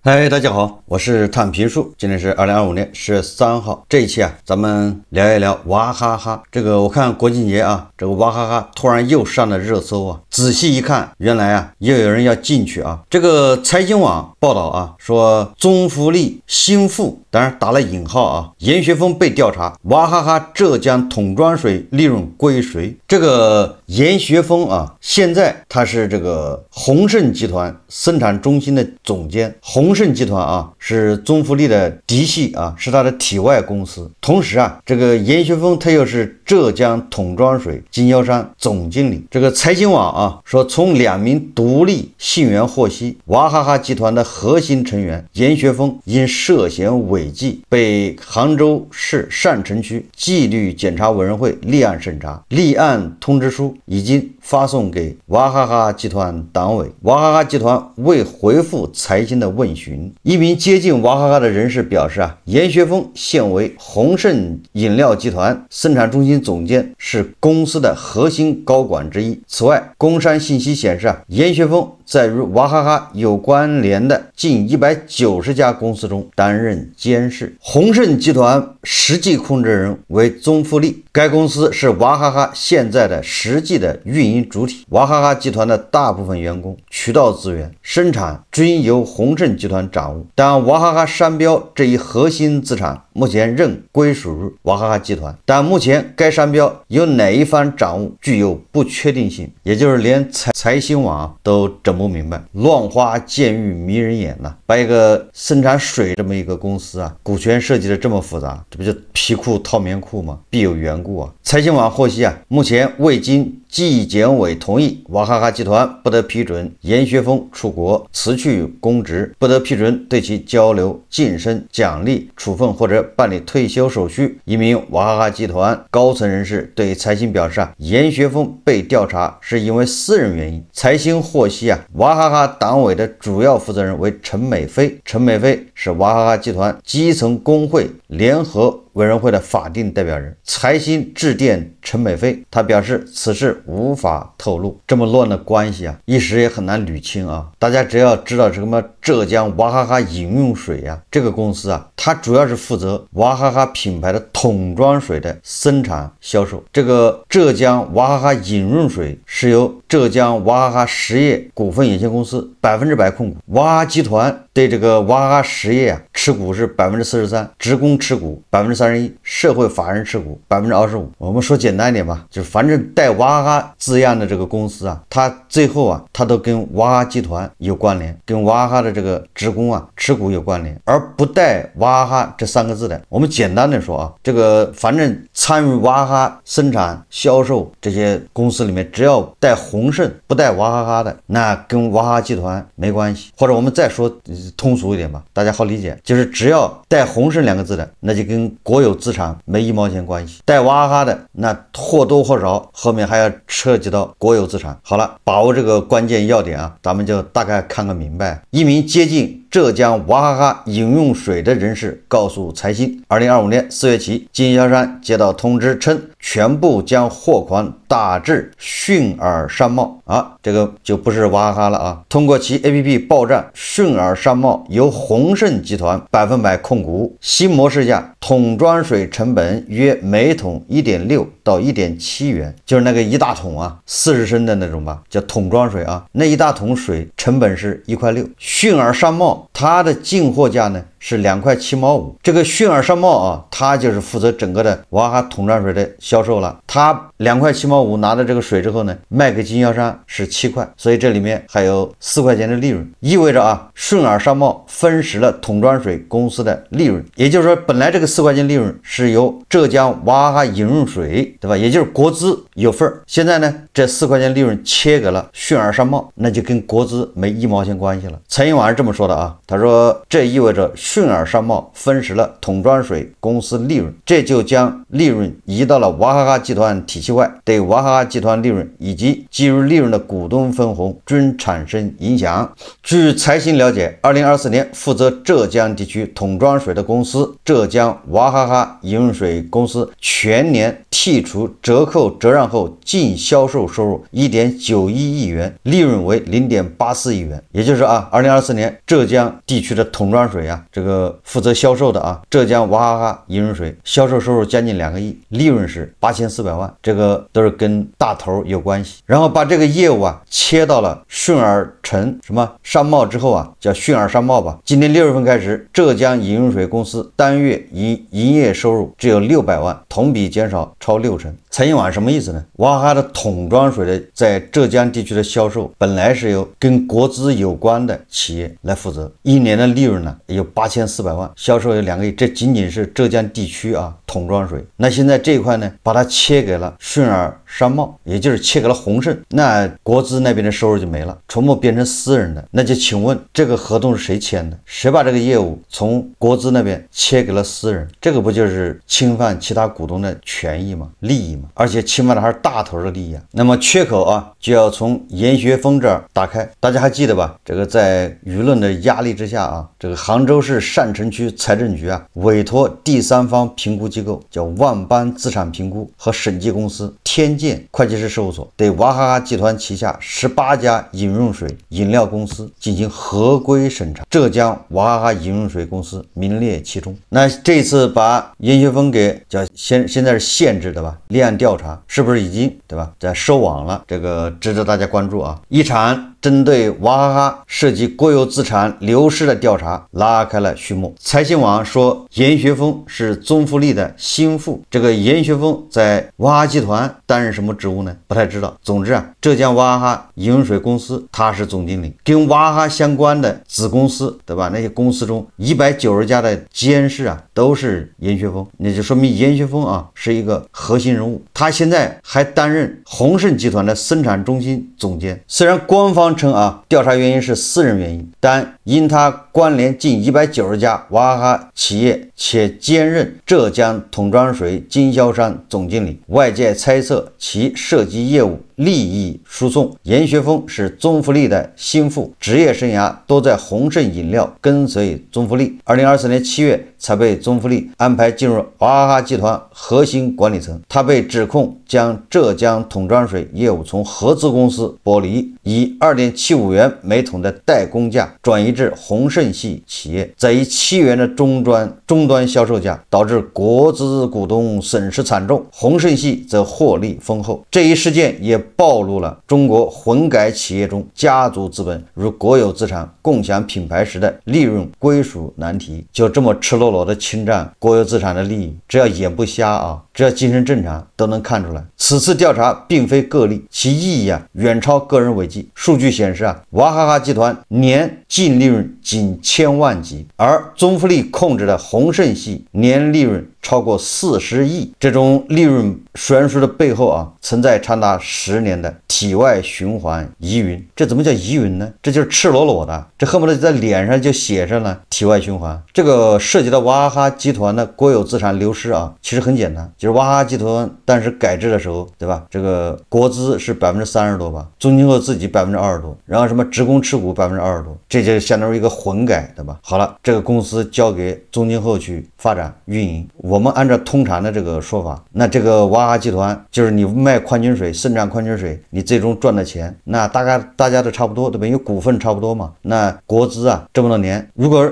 嗨，大家好，我是探评术，今天是2025年10月3号。这一期咱们聊一聊娃哈哈。我看国庆节这个娃哈哈突然又上了热搜仔细一看，原来又有人要进去这个财经网报道说宗馥莉心腹，当然打了引号严学峰被调查，娃哈哈浙江桶装水利润归谁？这个严学峰现在他是这个宏盛集团生产中心的总监。宏盛集团是宗馥莉的嫡系是他的体外公司。同时这个严学峰他又是浙江桶装水经销商总经理。这个财经网说，从2名独立信源获悉，娃哈哈集团的核心成员严学峰因涉嫌违纪，被杭州市上城区纪律检查委员会立案审查，立案通知书已经发送给娃哈哈集团党委。娃哈哈集团未回复财经的问询。一名接近娃哈哈的人士表示严学峰现为宏盛饮料集团生产中心总监，是公司的核心高管之一。此外，工商信息显示严学峰在与娃哈哈有关联的近190家公司中担任监事。宏盛集团实际控制人为宗馥莉，该公司是娃哈哈现在的实际的运营主体。娃哈哈集团的大部分员工、渠道资源、生产均由宏盛集团掌握，但娃哈哈商标这一核心资产目前仍归属于娃哈哈集团，但目前该商标由哪一方掌握具有不确定性，也就是连财新网都整不明白。乱花渐欲迷人眼把一个生产水这么一个公司股权设计的这么复杂，这不就皮裤套棉裤吗？必有缘故财新网获悉目前未经纪检委同意，娃哈哈集团不得批准严学峰出国辞去公职，不得批准对其交流、晋升、奖励、处分或者办理退休手续。一名娃哈哈集团高层人士对财新表示严学峰被调查是因为私人原因。财新获悉娃哈哈党委的主要负责人为陈美菲，陈美菲是娃哈哈集团基层工会联合委员会的法定代表人。财新致电陈美菲，他表示此事无法透露。这么乱的关系一时也很难捋清大家只要知道什么浙江娃哈哈饮用水这个公司它主要是负责娃哈哈品牌的桶装水的生产销售。这个浙江娃哈哈饮用水是由浙江娃哈哈实业股份有限公司100%控股，娃哈哈集团对这个娃哈哈实业持股是43%，职工持股31%，社会法人持股25%。我们说简单一点吧，就是反正带娃哈哈字样的这个公司它最后它都跟娃哈哈集团有关联，跟娃哈哈的这个职工持股有关联，而不带娃哈哈这3个字的。我们简单的说这个反正参与娃哈哈生产销售这些公司里面，只要带宏盛不带娃哈哈的，那跟娃哈哈集团没关系。或者我们再说通俗一点吧，大家好理解，就是只要带宏盛2个字的，那就跟国有资产没1毛钱关系。带娃哈哈的，那或多或少后面还要涉及到国有资产。好了，把握这个关键要点咱们就大概看个明白。一名接近浙江娃哈哈饮用水的人士告诉财新，2025年4月起，经销商接到通知称，全部将货款打至迅尔商贸这个就不是娃哈哈了通过其 APP 报账，迅尔商贸由宏盛集团100%控股。新模式下，桶装水成本约每桶1.6到1.7元，就是那个一大桶40升的那种吧，叫桶装水那一大桶水成本是1.6块。迅尔商贸它的进货价呢是2块7毛5。这个迅尔商贸它就是负责整个的娃哈哈桶装水的销售了。它2块7毛5拿到这个水之后呢，卖给经销商是7块，所以这里面还有4块钱的利润，意味着迅尔商贸分食了桶装水公司的利润。也就是说，本来这个4块钱利润是由浙江娃哈哈饮用水，对吧？也就是国资有份儿。现在呢，这4块钱利润切给了迅尔商贸，那就跟国资没1毛钱关系了。财新网是这么说的他说这意味着顺尔商贸分食了桶装水公司利润，这就将利润移到了娃哈哈集团体系外，对娃哈哈集团利润以及计入利润的股东分红均产生影响。据财新了解，2024年负责浙江地区桶装水的公司浙江娃哈哈饮用水公司全年剔除折扣折让后净销售收入 1.91 亿元，利润为 0.84 亿元。也就是2024年浙江地区的桶装水这个负责销售的浙江娃哈哈饮用水销售收入将近2个亿，利润是8400万，这个都是跟大头有关系。然后把这个业务切到了顺尔城商贸之后叫顺尔商贸吧。今年6月份开始，浙江饮用水公司单月营业收入只有600万，同比减少超60%。财新网什么意思呢？娃哈哈的桶装水的在浙江地区的销售本来是由跟国资有关的企业来负责，一年的利润有8400万，销售有2个亿，这仅仅是浙江地区桶装水。那现在这一块呢，把它切给了顺尔商贸，也就是切给了宏盛，那国资那边的收入就没了，全部变成私人的。那就请问这个合同是谁签的？谁把这个业务从国资那边切给了私人？这个不就是侵犯其他股东的权益吗？利益吗？而且侵犯的还是大头的利益那么缺口就要从严学峰这儿打开。大家还记得吧？这个在舆论的压力之下这个杭州市善城区财政局委托第三方评估机构叫万邦资产评估和审计公司天健会计师事务所对娃哈哈集团旗下18家饮用水饮料公司进行合规审查，浙江娃哈哈饮用水公司名列其中。那这次把严学峰给现在是限制的吧，立案调查，是不是已经在收网了？这个值得大家关注一场针对娃哈哈涉及国有资产流失的调查拉开了序幕。财新网说严学峰是宗馥莉的心腹，这个严学峰在娃哈哈集团担任什么职务呢？不太知道。总之浙江娃哈哈饮用水公司他是总经理，跟娃哈哈相关的子公司那些公司中190家的监事都是严学峰，那就说明严学峰是一个核心人物。他现在还担任宏盛集团的生产中心总监。虽然官方称调查原因是私人原因，但因他关联近190家娃哈哈企业且兼任浙江桶装水经销商总经理，外界猜测其涉及业务利益输送。严学峰是宗馥莉的心腹，职业生涯都在宏盛饮料跟随宗馥莉。2024年7月才被宗馥莉安排进入娃哈哈集团核心管理层。他被指控将浙江桶装水业务从合资公司剥离，以2.75元每桶的代工价转移至宏盛系企业，再以7元的终端销售价，导致国资股东损失惨重，宏盛系则获利丰厚。这一事件也暴露了中国混改企业中家族资本如国有资产共享品牌时的利润归属难题。就这么赤裸裸的侵占国有资产的利益，只要眼不瞎只要精神正常都能看出来。此次调查并非个例，其意义远超个人违纪。数据显示娃哈哈集团年净利润仅1000万级，而宗馥莉控制的宏盛系年利润超过40亿。这种利润悬殊的背后存在长达10年的体外循环疑云。这怎么叫疑云呢？这就是赤裸裸的，这恨不得在脸上就写上了体外循环。这个涉及到娃哈哈集团的国有资产流失其实很简单，就是娃哈哈集团当时改制的时候这个国资是30%多吧，宗庆后自己20%多，然后什么职工持股20%多，这就相当于一个混改好了，这个公司交给宗庆后去发展运营。我们按照通常的这个说法，那这个娃哈哈集团就是你卖矿泉水生产矿泉水，你最终赚的钱那大家都差不多因为股份差不多嘛。那国资这么多年如果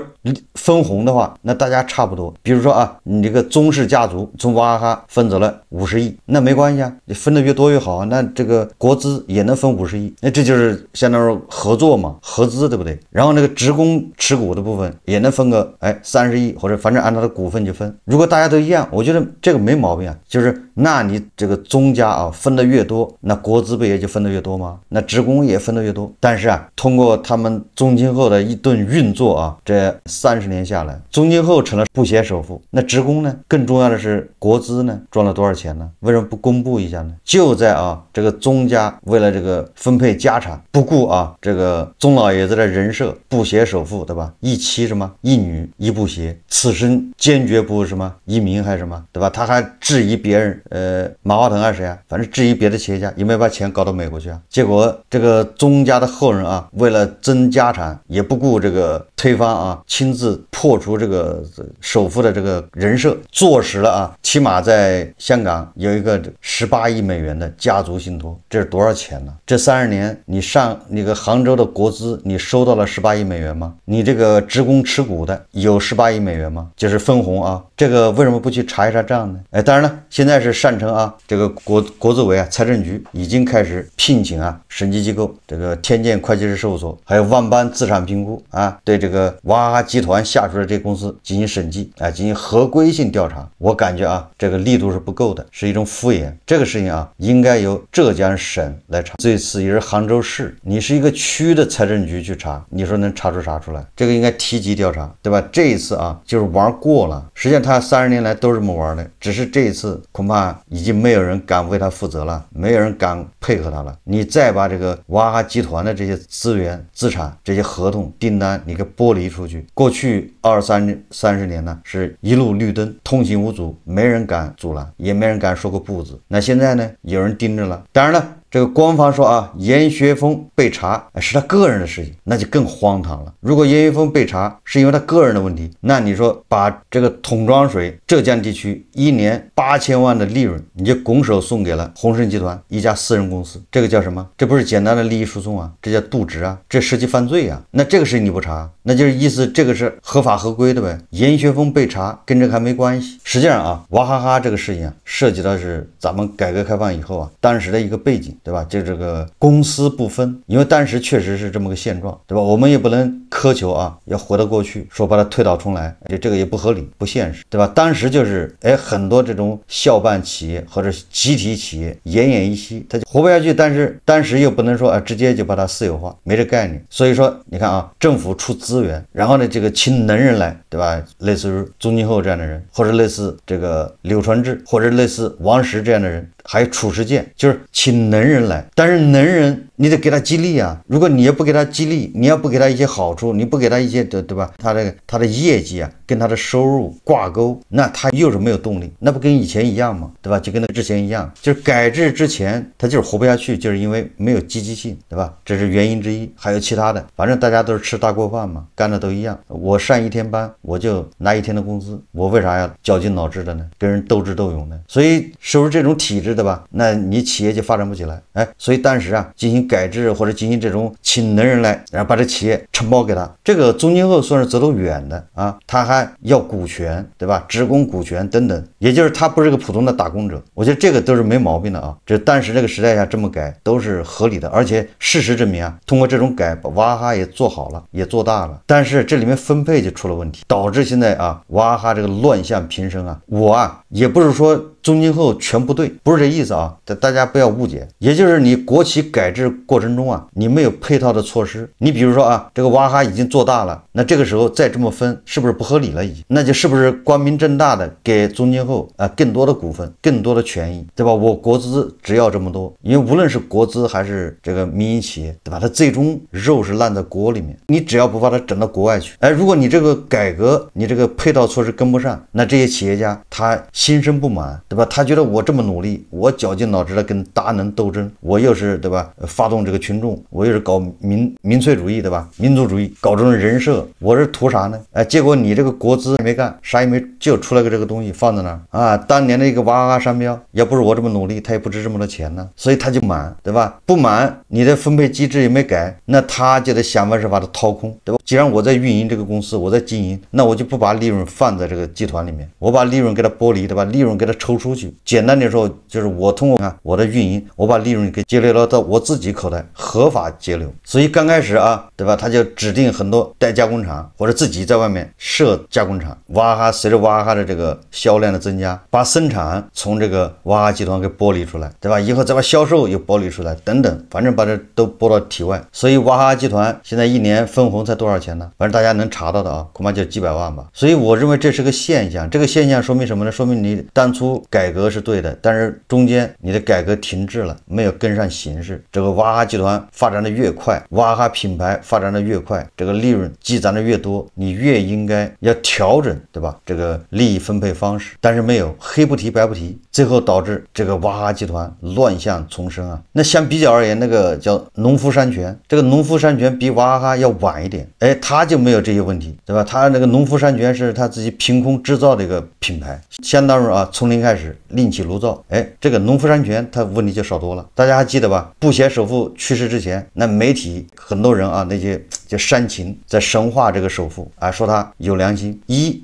分红的话，那大家差不多。比如说你这个宗氏家族从娃哈哈分走了50亿，那没关系你分的越多越好那这个国资也能分50亿，那这就是相当于合作嘛，合资对不对？然后那个职工持股的部分也能分个30亿，或者反正按他的股份就分。如果大家都一样，我觉得这个没毛病就是那你这个宗家分的越多，那国资不也就分的越多吗？那职工也分的越多。但是通过他们宗庆后的一顿运作这30年下来，宗庆后成了不写首富，那职工呢？更重要的是国资呢赚了多少钱呢？为什么不公布一下呢？就在这个宗家为了这个分配家产，不顾这个宗老爷子的人设，不写首富，对吧？一妻什么一女一不协，此生坚决不什么移民还是什么，对吧？他还质疑别人，马化腾还是谁啊？反正质疑别的企业家有没有把钱搞到美国去啊？结果这个宗家的后人为了增家产，也不顾这个推翻亲自破除这个首富的这个人设，坐实了起码在香港有一个18亿美元的家族信托，这是多少钱呢？这30年你上那个杭州的国资，你收到了18亿美元吗？你这个职工持股的有18亿美元吗？就是分红这个为什么不去查一查账呢？当然了，现在是上城这个国资委财政局已经开始聘请审计机构，这个天健会计师事务所，还有万邦资产评估对这个娃哈哈集团下属的这个公司进行审计进行合规性调查。我感觉这个力度是不够的，是一种敷衍。这个事情应该由浙江省来查，这次也是杭州市，你是一个区的财政局去查，你说能查出啥出来？这个应该提级调查，对吧？这一次就是玩过了，实际上他30年来都是这么玩的，只是这一次恐怕已经没有人敢为他负责了，没有人敢配合他了。你再把这个娃哈哈集团的这些资源、资产、这些合同、订单你给剥离出去，过去30年呢是一路绿灯，通行无阻，没人敢阻拦，也没人敢说个不字。那现在呢，有人盯着了。当然了，这个官方说严学峰被查是他个人的事情，那就更荒唐了。如果严学峰被查是因为他个人的问题，那你说把这个桶装水浙江地区1年8000万的利润，你就拱手送给了鸿盛集团一家私人公司，这个叫什么？这不是简单的利益输送这叫渎职这涉及犯罪那这个事情你不查，那就是意思这个是合法合规的呗。严学峰被查跟这个还没关系。实际上娃哈哈这个事情涉及到是咱们改革开放以后当时的一个背景，对吧？就这个公私不分，因为当时确实是这么个现状，对吧？我们也不能苛求要回到过去，说把它推倒重来，这个也不合理不现实，对吧？当时就是很多这种校办企业或者集体企业奄奄一息，它就活不下去，但是当时又不能说直接就把它私有化，没这概念。所以说你看政府出资源，然后呢这个请能人来，对吧？类似于宗庆后这样的人，或者类似这个柳传志，或者类似王石这样的人，还有褚时健，就是请能人来，但是能人你得给他激励如果你也不给他激励，你要不给他一些好处，你不给他一些对吧？他的业绩跟他的收入挂钩，那他又是没有动力，那不跟以前一样吗？对吧？就跟他之前一样，就是改制之前他就是活不下去，就是因为没有积极性，对吧？这是原因之一，还有其他的，反正大家都是吃大锅饭嘛，干的都一样。我上1天班，我就拿1天的工资，我为啥要绞尽脑汁的呢？跟人斗智斗勇呢？所以收入这种体制，对吧？那你企业就发展不起来。所以当时进行改制或者进行这种请能人来，然后把这企业承包给他。这个宗庆后算是走得远的他还要股权，对吧？职工股权等等，也就是他不是个普通的打工者。我觉得这个都是没毛病的这当时这个时代下这么改都是合理的，而且事实证明通过这种改，娃哈哈也做好了，也做大了。但是这里面分配就出了问题，导致现在娃哈哈这个乱象频生我也不是说宗庆后全不对，不是这意思大家不要误解。也就是你国企改制过程中你没有配套的措施。你比如说这个娃哈哈已经做大了，那这个时候再这么分，是不是不合理了？已经，那就是不是光明正大的给宗庆后更多的股份，更多的权益，对吧？我国资只要这么多，因为无论是国资还是这个民营企业，对吧？它最终肉是烂在锅里面，你只要不把它整到国外去，如果你这个改革，你这个配套措施跟不上，那这些企业家他心生不满，对吧？他觉得我这么努力，我绞尽脑汁的跟大能斗争，我又是对吧？发动这个群众，我又是搞民粹主义，对吧？民族主义，搞这种人设，我是图啥呢？结果你这个国资也没干，啥也没，就出来个这个东西放在那儿当年的一个娃哈哈商标，要不是我这么努力，他也不值这么多钱呢。所以他就满，对吧？不满，你的分配机制也没改，那他就得想办法把它掏空，对吧？既然我在运营这个公司，我在经营，那我就不把利润放在这个集团里面，我把利润给它剥离，对吧？利润给它抽出去。简单的说，就是我通过我的运营，我把利润给节流到我自己口袋，合法节流。所以刚开始对吧？他就指定很多代加工厂，或者自己在外面设加工厂。娃哈哈随着娃哈哈的这个销量的增加，把生产从这个娃哈哈集团给剥离出来，对吧？以后再把销售又剥离出来，等等，反正把这都剥到体外。所以娃哈哈集团现在一年分红才多少钱呢？反正大家能查到的恐怕就几百万吧。所以我认为这是个现象。这个现象说明什么呢？说明你当初改革是对的，但是中间你的改革停滞了，没有跟上形势。这个娃哈哈集团发展的越快，娃哈哈品牌发展的越快，这个利润积攒的越多，你越应该要调整，对吧？这个利益分配方式，但是没有，黑不提白不提，最后导致这个娃哈哈集团乱象丛生那相比较而言，那个叫农夫山泉，这个农夫山泉比娃哈哈要晚一点，他就没有这些问题，对吧？他那个农夫山泉是他自己凭空制造的一个品牌，相当于从零开始另起炉灶。这个农夫山泉它问题就少多了。大家还记得吧？布鞋首富去世之前，那媒体很多人那些就煽情，在神化这个首富说他有良心，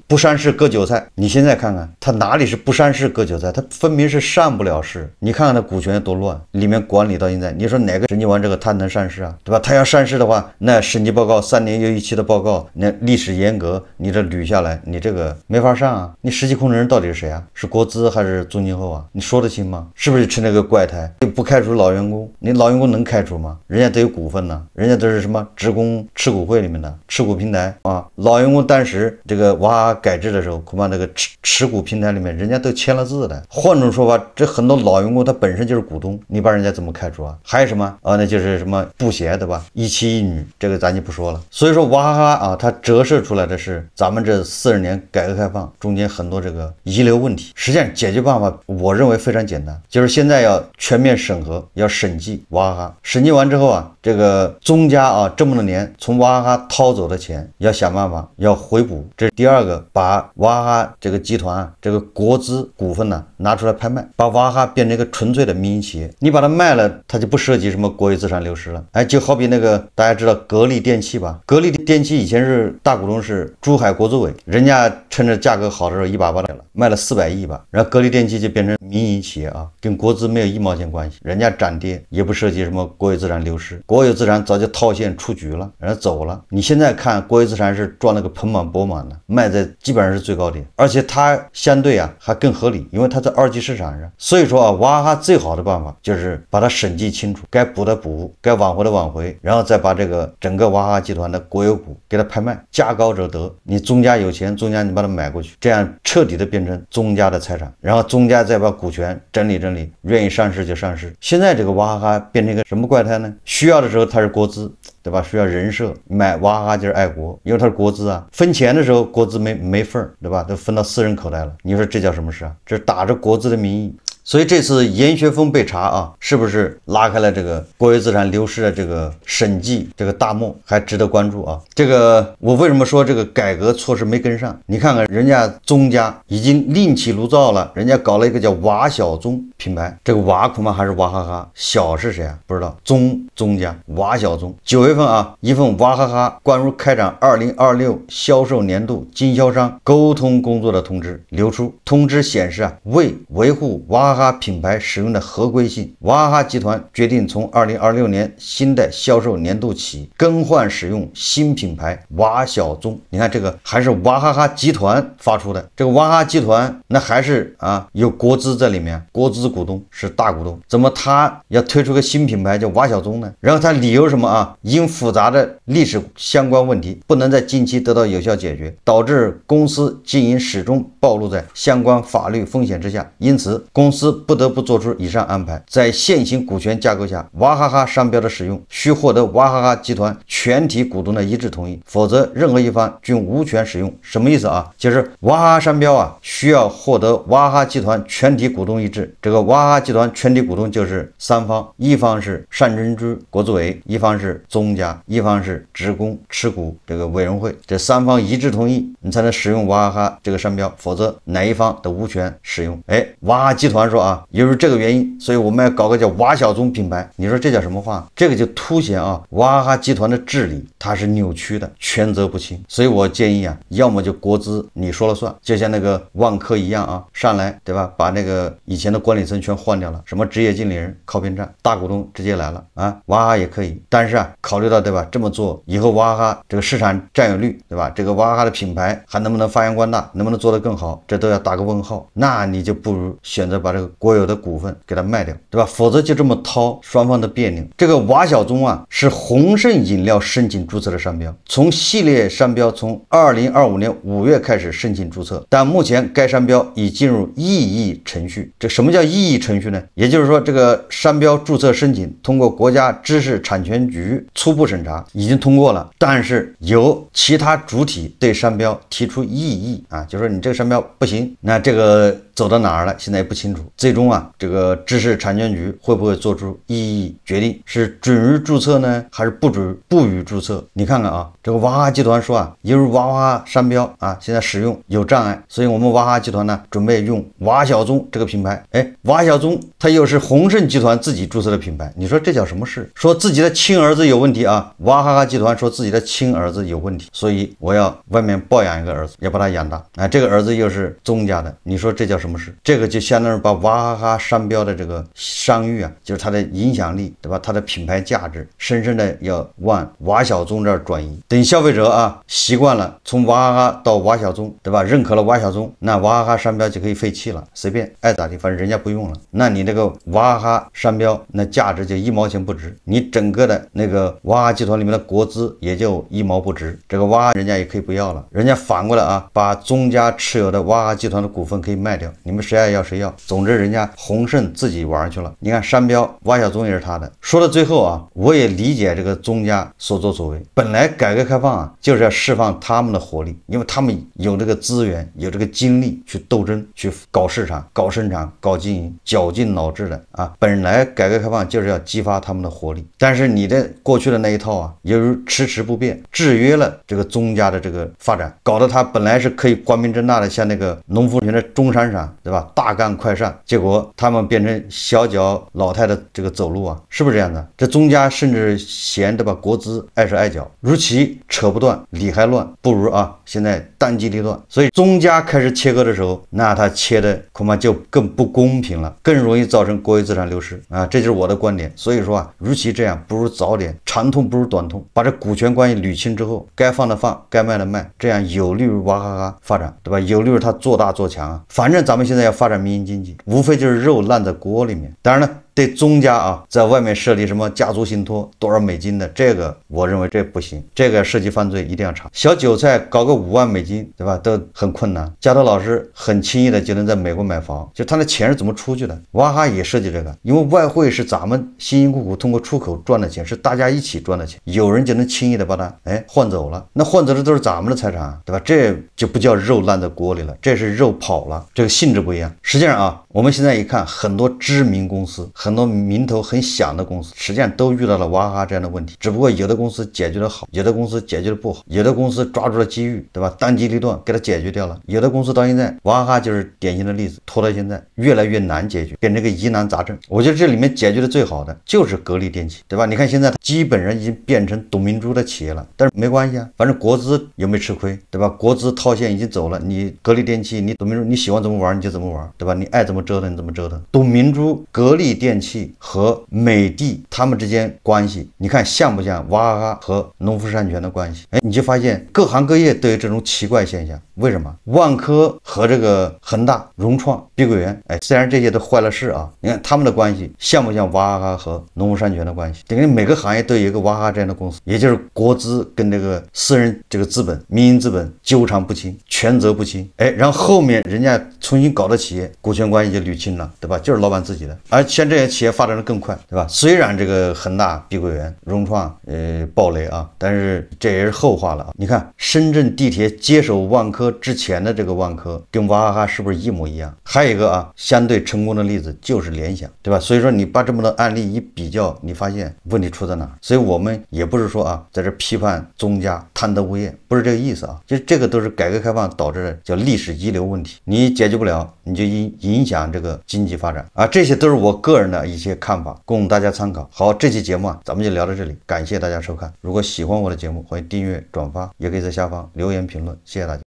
不善事割韭菜。你现在看看他哪里是不善事割韭菜，他分明是善不了事。你看看他股权有多乱，里面管理到现在，你说哪个审计完这个他能善事对吧？他要善事的话，那审计报告3年又1期的报告，那历史严格，你这捋下来，你这个没法上你实际控制人到底是谁是国资还是宗庆后你说得清吗？是不是成了个怪胎？不开除老员工，你老员工能开除吗？人家都有股份呢，人家都是什么职工持股会里面的持股平台老员工当时这个娃哈哈改制的时候，恐怕这个持股平台里面人家都签了字的。换种说法，这很多老员工他本身就是股东，你把人家怎么开除还有什么那就是什么布鞋对吧？一妻一女，这个咱就不说了。所以说娃哈哈它折射出来的是咱们这40年改革开放中间很多这个遗留问题。实际上解决办法我认为非常简单，就是现在要全面审核，要审计娃哈哈。审计完之后这个宗家这么多年从娃哈哈掏走的钱要想办法要回补。这是第二个，把娃哈哈这个集团这个国资股份拿出来拍卖，把娃哈哈变成一个纯粹的民营企业。你把它卖了，它就不涉及什么国有资产流失了。就好比那个大家知道格力电器吧？格力电器以前是大股东是珠海国资委，人家趁着价格好的时候一把它卖了400亿吧，然后格力电器就变成民营企业跟国资没有1毛钱关系，人家涨跌也不涉及什么国有资产流失，国有资产早就套现出局了，人家走了。你现在看国有资产是赚了个盆满钵满的，卖在基本上是最高点，而且它相对还更合理，因为它在2级市场上。所以说娃哈哈最好的办法就是把它审计清楚，该补的补，该挽回的挽回，然后再把这个整个娃哈哈集团的国有股给它拍卖，价高者得。你宗家有钱，宗家你把它买过去，这样彻底的变成宗家的财产，然后宗家再把股权整理整理，愿意上市就上市。现在这个娃哈哈变成一个什么怪胎呢？需要的时候它是国资，对吧？需要人设，买娃哈哈就是爱国，因为它是国资分钱的时候国资没份对吧？都分到私人口袋了。你说这叫什么事这是打着国资的名义。所以这次严学峰被查是不是拉开了这个国有资产流失的这个审计这个大幕，还值得关注这个我为什么说这个改革措施没跟上？你看看人家宗家已经另起炉灶了，人家搞了一个叫娃小宗品牌，这个娃恐怕还是娃哈哈，小是谁不知道，宗家娃小宗。9月份一份娃哈哈关于开展2026销售年度经销商沟通工作的通知流出。通知显示为维护娃哈哈品牌使用的合规性，娃哈哈集团决定从2026年新的销售年度起更换使用新品牌娃小宗。你看这个还是娃哈哈集团发出的，这个娃哈哈集团那还是有国资在里面，国资股东是大股东，怎么他要推出个新品牌叫娃小宗呢？然后他理由什么因复杂的历史相关问题不能在近期得到有效解决，导致公司经营始终暴露在相关法律风险之下，因此公司不得不做出以上安排。在现行股权架构下，娃哈哈商标的使用需获得娃哈哈集团全体股东的一致同意，否则任何一方均无权使用。什么意思就是娃哈哈商标需要获得娃哈哈集团全体股东一致。这个娃哈哈集团全体股东就是3方，一方是单珍珠国资委，一方是宗家，一方是职工持股这个委员会，这3方一致同意，你才能使用娃哈哈这个商标，否则则哪一方的无权使用。娃哈哈集团说啊，由于这个原因，所以我们要搞个叫娃小棕品牌。你说这叫什么话？这个就凸显啊，娃哈哈集团的治理它是扭曲的，权责不清。所以我建议啊，要么就国资你说了算，就像那个万科一样啊，上来对吧，把那个以前的管理层全换掉了，什么职业经理人靠边站，大股东直接来了啊，娃哈哈也可以。但是啊，考虑到对吧，这么做以后娃哈哈这个市场占有率对吧，这个娃哈哈的品牌还能不能发扬光大，能不能做得更好，这都要打个问号。那你就不如选择把这个国有的股份给它卖掉，对吧？否则就这么掏，双方的别扭。这个娃小棕啊，是鸿盛饮料申请注册的商标，从系列商标从2025年5月开始申请注册，但目前该商标已进入异议程序。这什么叫异议程序呢？也就是说，这个商标注册申请通过国家知识产权局初步审查，已经通过了，但是由其他主体对商标提出异议啊，就说你这个商标不行，那这个走到哪儿了？现在也不清楚。最终啊，这个知识产权局会不会做出异议决定？是准予注册呢，还是不予注册？你看看啊，这个娃哈哈集团说啊，由于娃哈哈商标啊现在使用有障碍，所以我们娃哈哈集团呢准备用娃小棕这个品牌。娃小棕它又是鸿盛集团自己注册的品牌，你说这叫什么事？说自己的亲儿子有问题啊，娃哈哈集团说自己的亲儿子有问题，所以我要外面抱养一个儿子，要把他养大啊，这个儿子又是宗家的，你说这叫什么事？这个就相当于把娃哈哈商标的这个商誉啊，就是它的影响力对吧，它的品牌价值深深的要往娃小棕这儿转移。等消费者啊习惯了从娃哈哈到娃小棕对吧，认可了娃小棕，那娃哈哈商标就可以废弃了，随便爱咋地，反正人家不用了，那你这个娃哈哈商标那价值就1毛钱不值，你整个的那个娃哈哈集团里面的国资也就1毛不值，这个娃哈哈人家也可以不要了，人家反过来啊，把宗家持有的娃哈哈集团的股份可以卖掉，你们谁爱要谁要，总之人家鸿盛自己玩去了。你看商标娃小棕也是他的。说到最后啊，我也理解这个宗家所作所为，本来改革开放啊就是要释放他们的活力，因为他们有这个资源有这个精力去斗争，去搞市场搞生产搞经营，绞尽脑汁的啊，本来改革开放就是要激发他们的活力，但是你的过去的那一套啊，由于迟迟不变，制约了这个宗家的这个发展，搞得他本来是可以光明正大的像那个农夫田的中山上对吧，大干快上，结果他们变成小脚老太的这个走路啊，是不是这样的？这宗家甚至嫌对吧，国资碍手碍脚，如其扯不断理还乱，不如啊现在当机立断。所以宗家开始切割的时候，那他切的恐怕就更不公平了，更容易造成国有资产流失啊，这就是我的观点。所以说啊，如其这样，不如早点，长痛不如短痛，把这股权关系捋清之后，该放的放，该卖的卖，这样有利于娃哈哈发展，对吧？有利于他做大做强啊。反正咱们现在要发展民营经济，无非就是肉烂在锅里面。当然了，对宗家啊，在外面设立什么家族信托多少美金的，这个我认为这不行，这个涉及犯罪一定要查。小韭菜搞个5万美金，对吧？都很困难。加藤老师很轻易的就能在美国买房，就他的钱是怎么出去的？娃哈哈也涉及这个，因为外汇是咱们辛辛苦苦通过出口赚的钱，是大家一起赚的钱，有人就能轻易的把它换走了，那换走的都是咱们的财产，对吧？这就不叫肉烂在锅里了，这是肉跑了，这个性质不一样。实际上啊，我们现在一看，很多知名公司，很多名头很响的公司，实际上都遇到了娃哈哈这样的问题，只不过有的公司解决的好，有的公司解决的不好，有的公司抓住了机遇，对吧？当机立断给它解决掉了，有的公司到现在，娃哈哈就是典型的例子，拖到现在越来越难解决，变成个疑难杂症。我觉得这里面解决的最好的就是格力电器，对吧？你看现在基本上已经变成董明珠的企业了，但是没关系啊，反正国资有没有吃亏，对吧？国资套现已经走了，你格力电器，你董明珠你喜欢怎么玩你就怎么玩，对吧？你爱怎么折腾你怎么折腾。董明珠、格力电器和美的他们之间关系，你看像不像娃哈哈和农夫山泉的关系？你就发现各行各业都有这种奇怪现象。为什么万科和这个恒大、融创、碧桂园，虽然这些都坏了事啊，你看他们的关系像不像娃哈哈和农夫山泉的关系？等于每个行业都有一个娃哈哈这样的公司，也就是国资跟这个私人这个资本、民营资本纠缠不清，权责不清，然后后面人家重新搞的企业，股权关系就捋清了，对吧？就是老板自己的。而像这的企业发展的更快，对吧？虽然这个恒大、碧桂园、融创暴雷啊，但是这也是后话了啊。你看深圳地铁接手万科之前的这个万科，跟娃哈哈是不是一模一样？还有一个啊，相对成功的例子就是联想，对吧？所以说你把这么多案例一比较，你发现问题出在哪？所以我们也不是说啊，在这批判宗家贪得无厌，不是这个意思啊。就这个都是改革开放导致的叫历史遗留问题，你解决不了，你就影响这个经济发展啊。这些都是我个人的一些看法，供大家参考。好，这期节目啊，咱们就聊到这里，感谢大家收看。如果喜欢我的节目，欢迎订阅、转发，也可以在下方留言评论，谢谢大家。